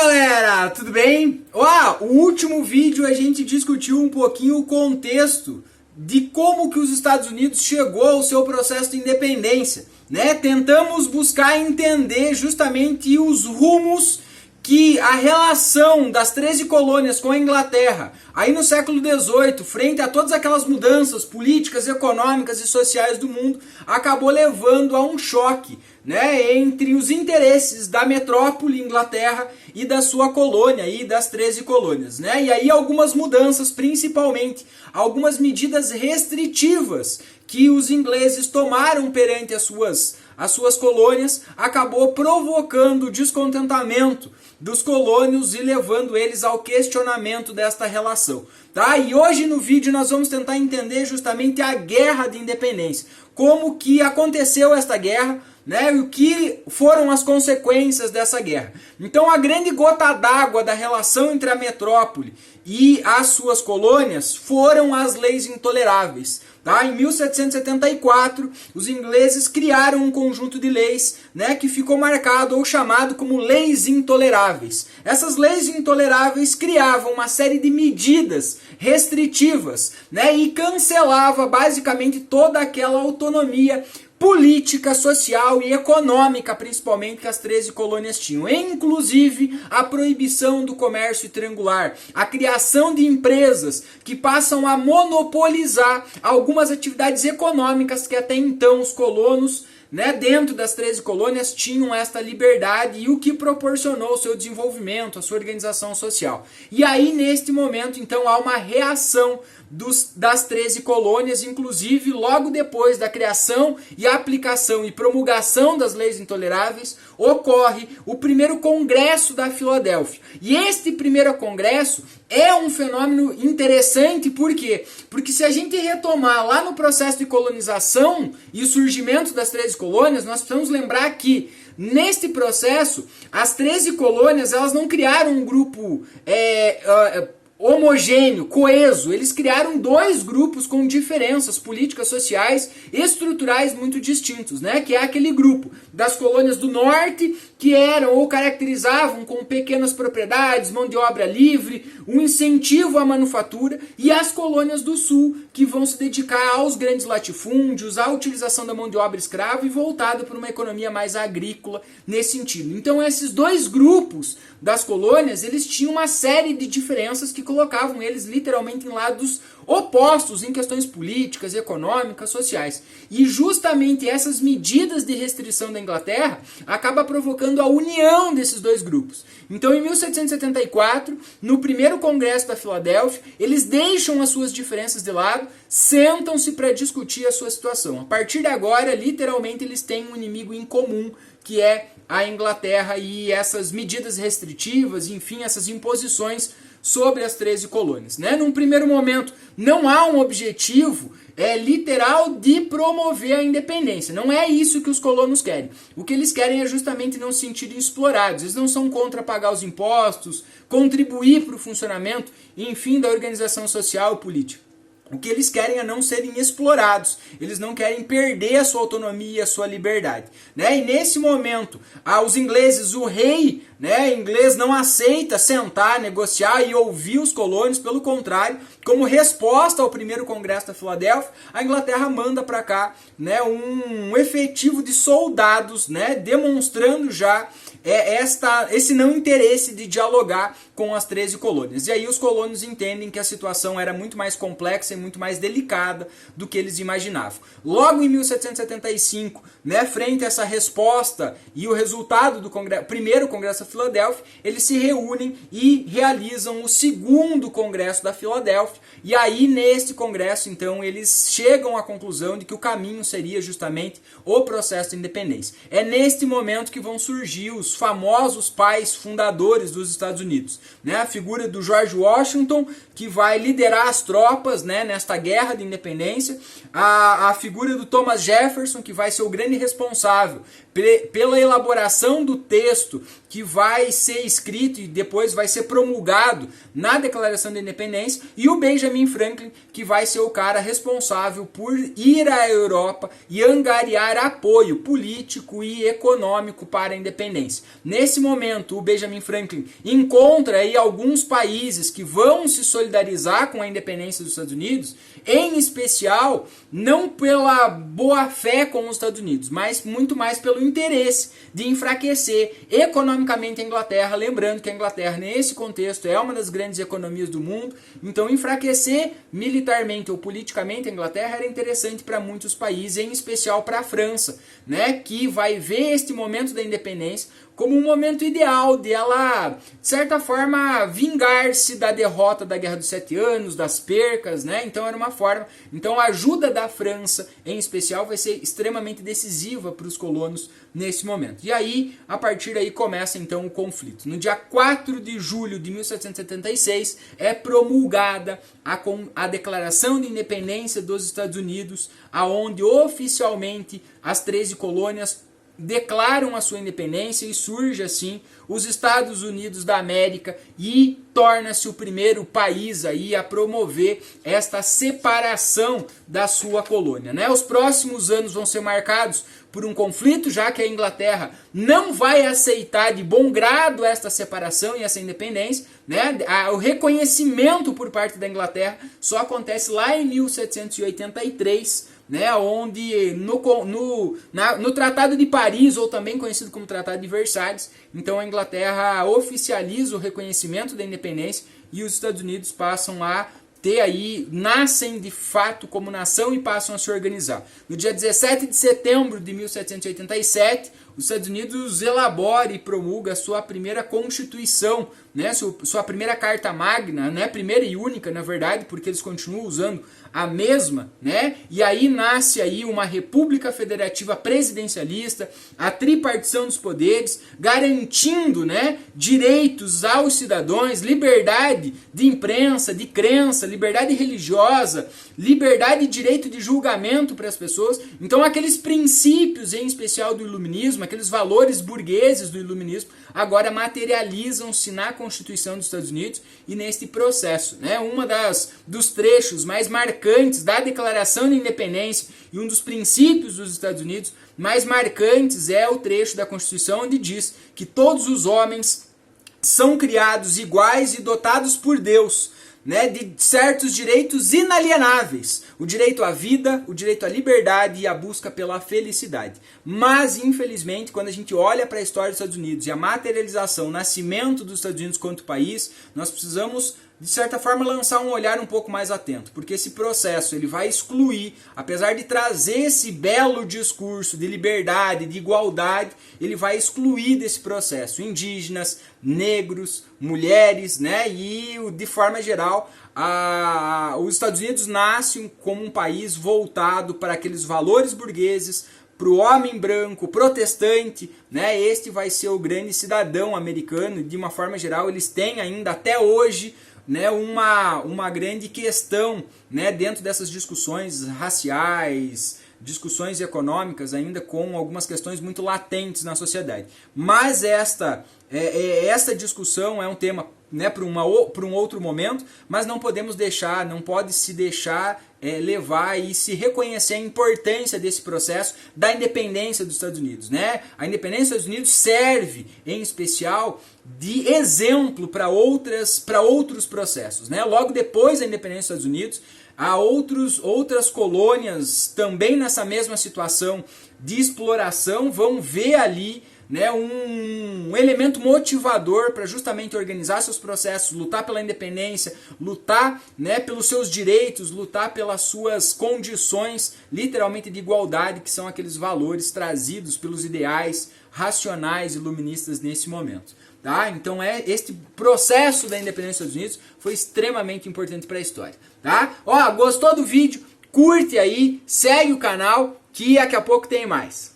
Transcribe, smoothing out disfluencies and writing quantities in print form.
galera, tudo bem? O último vídeo a gente discutiu um pouquinho o contexto de como que os Estados Unidos chegou ao seu processo de independência, né? Tentamos buscar entender justamente os rumos que a relação das 13 colônias com a Inglaterra, aí no século XVIII, frente a todas aquelas mudanças políticas, econômicas e sociais do mundo, acabou levando a um choque, né, entre os interesses da metrópole Inglaterra e da sua colônia, e das 13 colônias. Né? E aí algumas mudanças, principalmente algumas medidas restritivas que os ingleses tomaram perante as suas colônias, acabou provocando descontentamento dos colônios e levando eles ao questionamento desta relação. Tá? E hoje no vídeo nós vamos tentar entender justamente a Guerra de Independência, como que aconteceu esta guerra, né, e o que foram as consequências dessa guerra. Então a grande gota d'água da relação entre a metrópole e as suas colônias foram as leis intoleráveis. Tá? Em 1774, os ingleses criaram um conjunto de leis, né, que ficou marcado ou chamado como leis intoleráveis. Essas leis intoleráveis criavam uma série de medidas restritivas, né, e cancelava basicamente toda aquela autonomia política, social e econômica, principalmente, que as 13 colônias tinham. Inclusive, a proibição do comércio triangular, a criação de empresas que passam a monopolizar algumas atividades econômicas que até então os colonos, né, dentro das 13 colônias tinham esta liberdade, e o que proporcionou o seu desenvolvimento, a sua organização social. E aí, neste momento, então, há uma reação das 13 colônias, inclusive logo depois da criação e aplicação e promulgação das leis intoleráveis, ocorre o primeiro Congresso da Filadélfia. E este primeiro Congresso é um fenômeno interessante, por quê? Porque se a gente retomar lá no processo de colonização e o surgimento das 13 colônias, nós precisamos lembrar que neste processo, as 13 colônias, elas não criaram um grupo homogêneo, coeso. Eles criaram dois grupos com diferenças políticas, sociais, estruturais muito distintos, né? Que é aquele grupo das colônias do norte, que eram ou caracterizavam com pequenas propriedades, mão de obra livre, um incentivo à manufatura, e as colônias do sul, que vão se dedicar aos grandes latifúndios, à utilização da mão de obra escrava e voltado para uma economia mais agrícola nesse sentido. Então esses dois grupos das colônias, eles tinham uma série de diferenças que colocavam eles literalmente em lados opostos em questões políticas, econômicas, sociais. E justamente essas medidas de restrição da Inglaterra acabam provocando a união desses dois grupos. Então, em 1774, no primeiro Congresso da Filadélfia, eles deixam as suas diferenças de lado, sentam-se para discutir a sua situação. A partir de agora, literalmente, eles têm um inimigo em comum, que é a Inglaterra, e essas medidas restritivas, enfim, essas imposições sobre as 13 colônias. Né? Num primeiro momento, não há um objetivo literal de promover a independência. Não é isso que os colonos querem. O que eles querem é justamente não se sentirem explorados. Eles não são contra pagar os impostos, contribuir para o funcionamento, enfim, da organização social e política. O que eles querem é não serem explorados. Eles não querem perder a sua autonomia e a sua liberdade. Né? E nesse momento, os ingleses, o rei, né, inglês não aceita sentar, negociar e ouvir os colônios. Pelo contrário, como resposta ao primeiro Congresso da Filadélfia, a Inglaterra manda para cá, né, um efetivo de soldados, né, demonstrando já esse não interesse de dialogar com as 13 colônias. E aí os colonos entendem que a situação era muito mais complexa e muito mais delicada do que eles imaginavam. Logo em 1775, né, frente a essa resposta e o resultado do primeiro Congresso da Filadélfia, eles se reúnem e realizam o segundo Congresso da Filadélfia. E aí, nesse congresso, então, eles chegam à conclusão de que o caminho seria justamente o processo de independência. É neste momento que vão surgir os famosos pais fundadores dos Estados Unidos. Né? A figura do George Washington, que vai liderar as tropas, né, nesta guerra de independência. A figura do Thomas Jefferson, que vai ser o grande responsável pela elaboração do texto que vai ser escrito e depois vai ser promulgado na Declaração da Independência, e o Benjamin Franklin, que vai ser o cara responsável por ir à Europa e angariar apoio político e econômico para a independência. Nesse momento, o Benjamin Franklin encontra aí alguns países que vão se solidarizar com a independência dos Estados Unidos, em especial, não pela boa fé com os Estados Unidos, mas muito mais pelo interesse de enfraquecer economicamente a Inglaterra, lembrando que a Inglaterra, nesse contexto, é uma das grandes economias do mundo, então enfraquecer militarmente ou politicamente a Inglaterra era interessante para muitos países, em especial para a França, né, que vai ver este momento da independência como um momento ideal de ela, de certa forma, vingar-se da derrota da Guerra dos 7 Anos, das percas, né? Então era uma forma. Então a ajuda da França, em especial, vai ser extremamente decisiva para os colonos nesse momento. E aí, a partir daí, começa então o conflito. No dia 4 de julho de 1776, é promulgada a Declaração de Independência dos Estados Unidos, aonde oficialmente as 13 colônias declaram a sua independência e surge assim os Estados Unidos da América e torna-se o primeiro país aí a promover esta separação da sua colônia, né? Os próximos anos vão ser marcados por um conflito, já que a Inglaterra não vai aceitar de bom grado esta separação e essa independência, né? O reconhecimento por parte da Inglaterra só acontece lá em 1783, né, onde no Tratado de Paris, ou também conhecido como Tratado de Versalhes, então a Inglaterra oficializa o reconhecimento da independência e os Estados Unidos passam a ter aí, nascem de fato como nação e passam a se organizar. No dia 17 de setembro de 1787, os Estados Unidos elabora e promulga a sua primeira Constituição, né, sua primeira Carta Magna, né, primeira e única, na verdade, porque eles continuam usando a mesma, né? E aí nasce aí uma república federativa presidencialista, a tripartição dos poderes, garantindo, né, direitos aos cidadãos, liberdade de imprensa, de crença, liberdade religiosa, liberdade e direito de julgamento para as pessoas. Então aqueles princípios, em especial do iluminismo, aqueles valores burgueses do iluminismo, agora materializam-se na Constituição dos Estados Unidos e neste processo, né? Dos trechos mais marcantes da Declaração de Independência e um dos princípios dos Estados Unidos mais marcantes é o trecho da Constituição onde diz que todos os homens são criados iguais e dotados por Deus, né, de certos direitos inalienáveis, o direito à vida, o direito à liberdade e a busca pela felicidade. Mas, infelizmente, quando a gente olha para a história dos Estados Unidos e a materialização, o nascimento dos Estados Unidos quanto país, nós precisamos, de certa forma, lançar um olhar um pouco mais atento, porque esse processo ele vai excluir, apesar de trazer esse belo discurso de liberdade, de igualdade, ele vai excluir desse processo indígenas, negros, mulheres, né? E de forma geral, os Estados Unidos nascem como um país voltado para aqueles valores burgueses, para o homem branco, protestante, né? Este vai ser o grande cidadão americano e de uma forma geral eles têm ainda até hoje, né, uma grande questão, né, dentro dessas discussões raciais, discussões econômicas, ainda com algumas questões muito latentes na sociedade. Mas esta discussão é um tema, né, para um outro momento, mas não pode se deixar levar e se reconhecer a importância desse processo da independência dos Estados Unidos, né? A independência dos Estados Unidos serve, em especial, de exemplo para outros processos, né? Logo depois da independência dos Estados Unidos, há outras colônias também nessa mesma situação de exploração, vão ver ali, né, um elemento motivador para justamente organizar seus processos, lutar pela independência, lutar, né, pelos seus direitos, lutar pelas suas condições, literalmente de igualdade, que são aqueles valores trazidos pelos ideais racionais iluministas nesse momento. Tá? Então este processo da independência dos Estados Unidos foi extremamente importante para a história. Tá? Ó, gostou do vídeo? Curte aí, segue o canal que daqui a pouco tem mais.